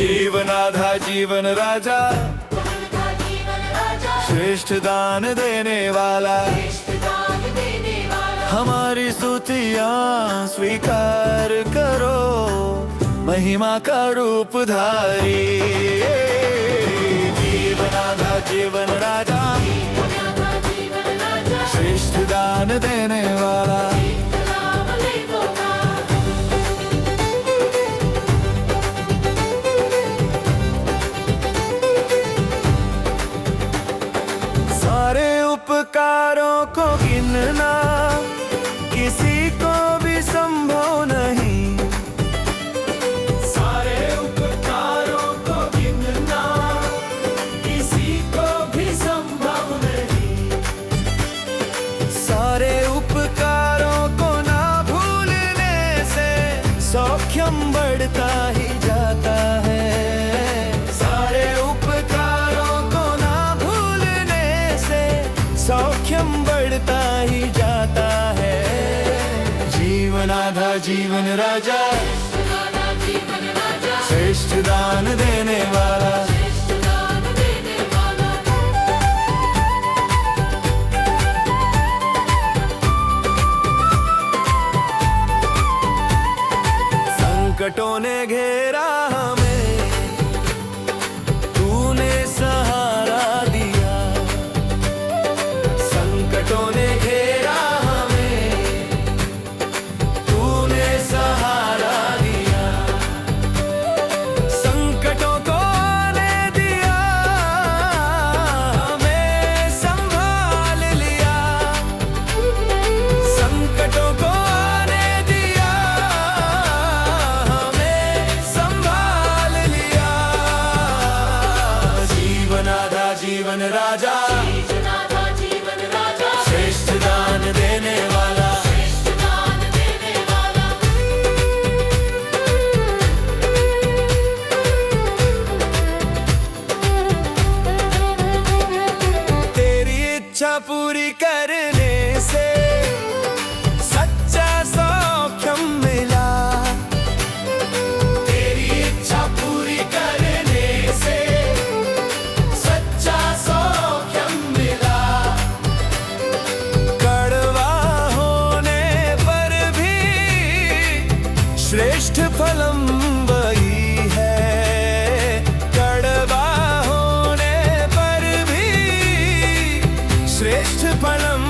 जीवनाधा जीवन राजा, श्रेष्ठ दान देने वाला, हमारी स्तुतियाँ स्वीकार करो, महिमा का रूप धारी। जीवनाधा जीवन राजा, श्रेष्ठ दान देने वाला, सारे उपकारों को गिनना किसी को भी संभव नहीं। सारे उपकारों को गिनना किसी को भी संभव नहीं। सारे उपकारों को ना भूलने से सौख्यम बढ़ता ही जाता है। सारे उपकारों को ना भूलने से सौख्यम बढ़ता ही जाता है। जीवनाधा जीवन राजा, श्रेष्ठ दान देने वाला, संकटों ने घेरा हमें, तूने सहारा दिया। संकटों ने घेरा हमें, तूने सहारा दिया। संकटों को आने दिया, हमें संभाल लिया। संकटों को आने दिया, हमें संभाल लिया। जीवनाधा जीवन राजा, श्रेष्ठ दान देने वाला, तेरी इच्छा पूरी करने से सच्चा सौख्यम मिला। तेरी इच्छा पूरी करने से सच्चा सौख्यम मिला। कड़वा होने पर भी श्रेष्ठ फलम वही है। कड़वा होने पर भी श्रेष्ठ फलम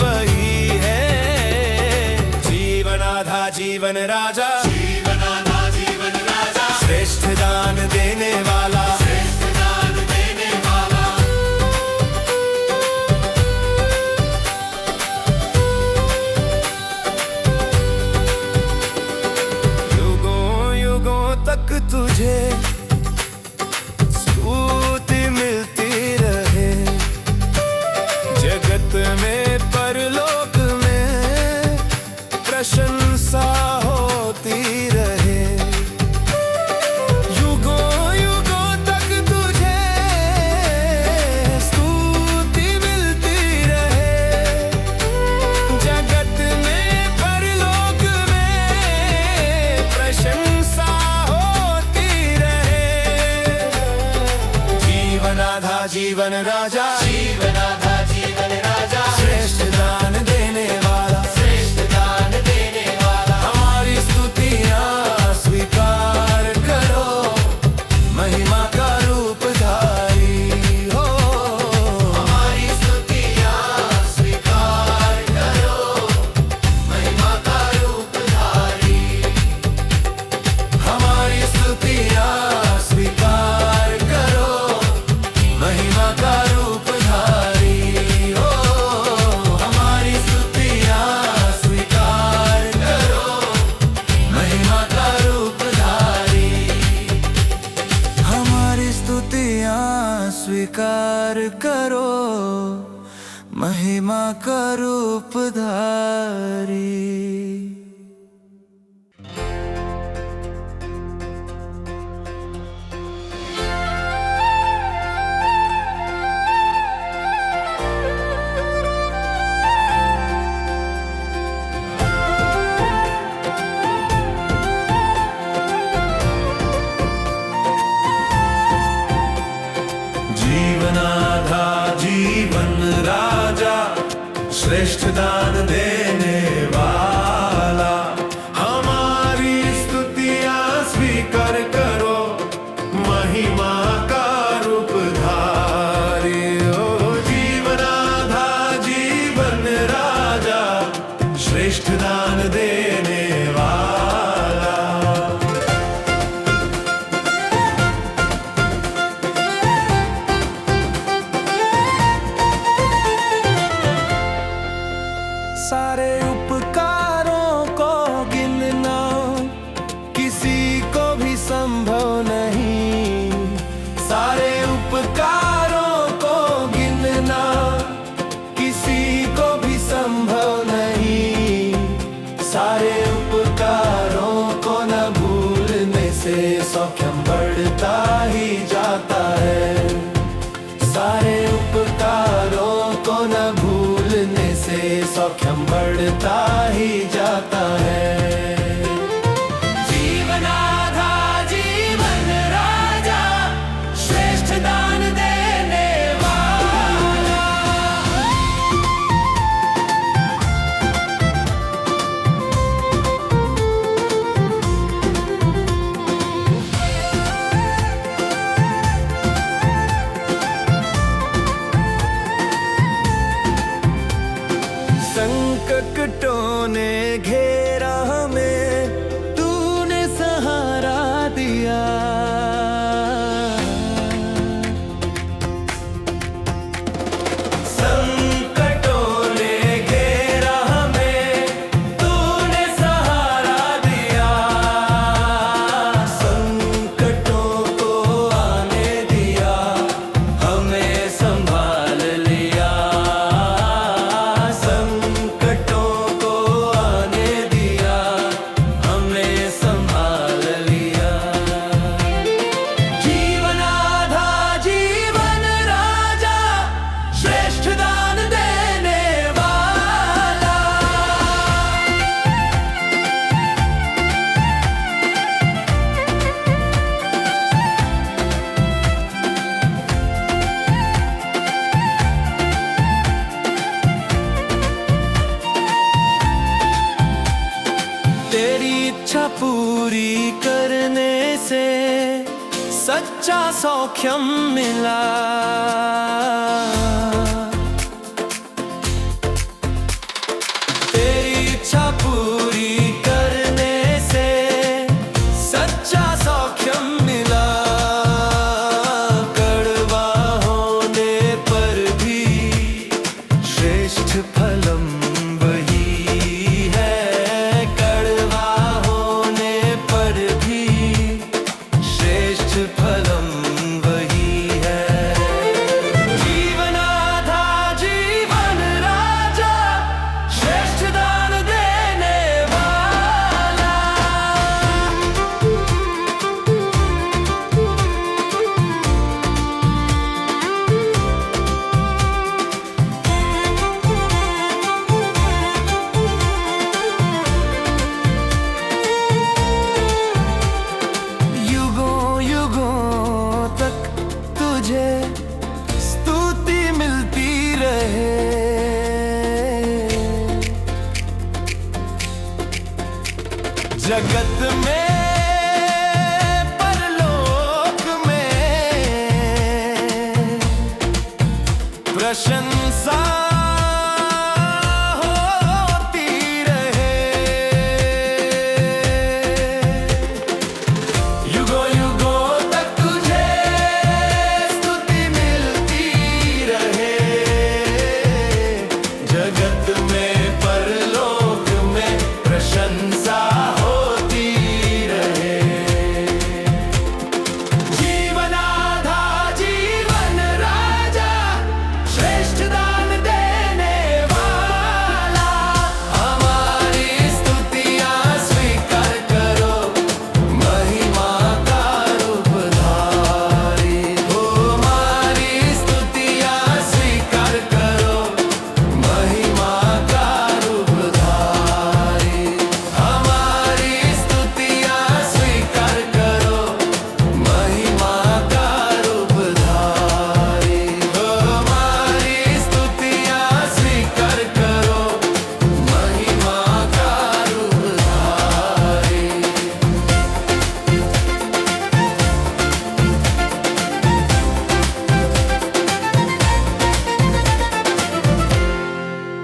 वही है। जीवनाधा जीवन राजा, श्रेष्ठ दान देने वाला, युगों युगों तक तुझे स्तुति मिलती रहे। जगत में परलोक में प्रशंसा होती रहे। युगों युगों तक तुझे स्तुति मिलती रहे। जगत में परलोक में प्रशंसा होती रहे। जीवनाधा जीवन राजा, श्रेष्ठ दान देने वाला, हमारी स्तुतियाँ स्वीकार करो, महिमा का रूप धारी हो। हमारी स्तुतियाँ स्वीकार करो, महिमा का रूप धारी। हमारी स्तुतियाँ स्वीकार करो, महिमा का रूप धारी हो। हमारी स्तुतियाँ स्वीकार करो, महिमा का रूप धारी। हमारी स्तुतियाँ स्वीकार करो, महिमा का रूप धारी। श्रेष्ठ दान देने वाला, हमारी स्तुतियां स्वीकार करो, महिमा का रूप धारी। ओ जीवनाधा जीवन राजा, श्रेष्ठ दान देने वाला। सारे उपकारों को गिनना किसी को भी संभव नहीं, सारे उपकारों को गिनना किसी को भी संभव नहीं, सारे उपकारों को न भूलने से सौख्यम बढ़ता ही जाता है, सारे उपकारों को न भूलने से सौख्यम बढ़ता ही जाता है। जीवनाधा जीवन राजा, श्रेष्ठ दान देने वाला। संकटों ने घेरा हमें, तूने सहारा दिया, संकटों ने घेरा हमें, तूने सहारा दिया, संकटों को आने दिया, हमें संभाल लिया, संकटों को आने दिया, हमें संभाल लिया। जीवनाधा जीवन राजा, श्रेष्ठ दान देने वाला। तेरी इच्छा पूरी करने से सच्चा सौख्यम मिला, तेरी इच्छा पूरी करने से सच्चा सौख्यम मिला, कड़वा होने पर भी श्रेष्ठ फलम वही है, कड़वा होने पर भी श्रेष्ठ फलम वही है। जीवनाधा जीवन राजा, श्रेष्ठ दान देने वाला। युगों युगों तक तुझे स्तुति मिलती रहे, जगत में परलोक में प्रशंसा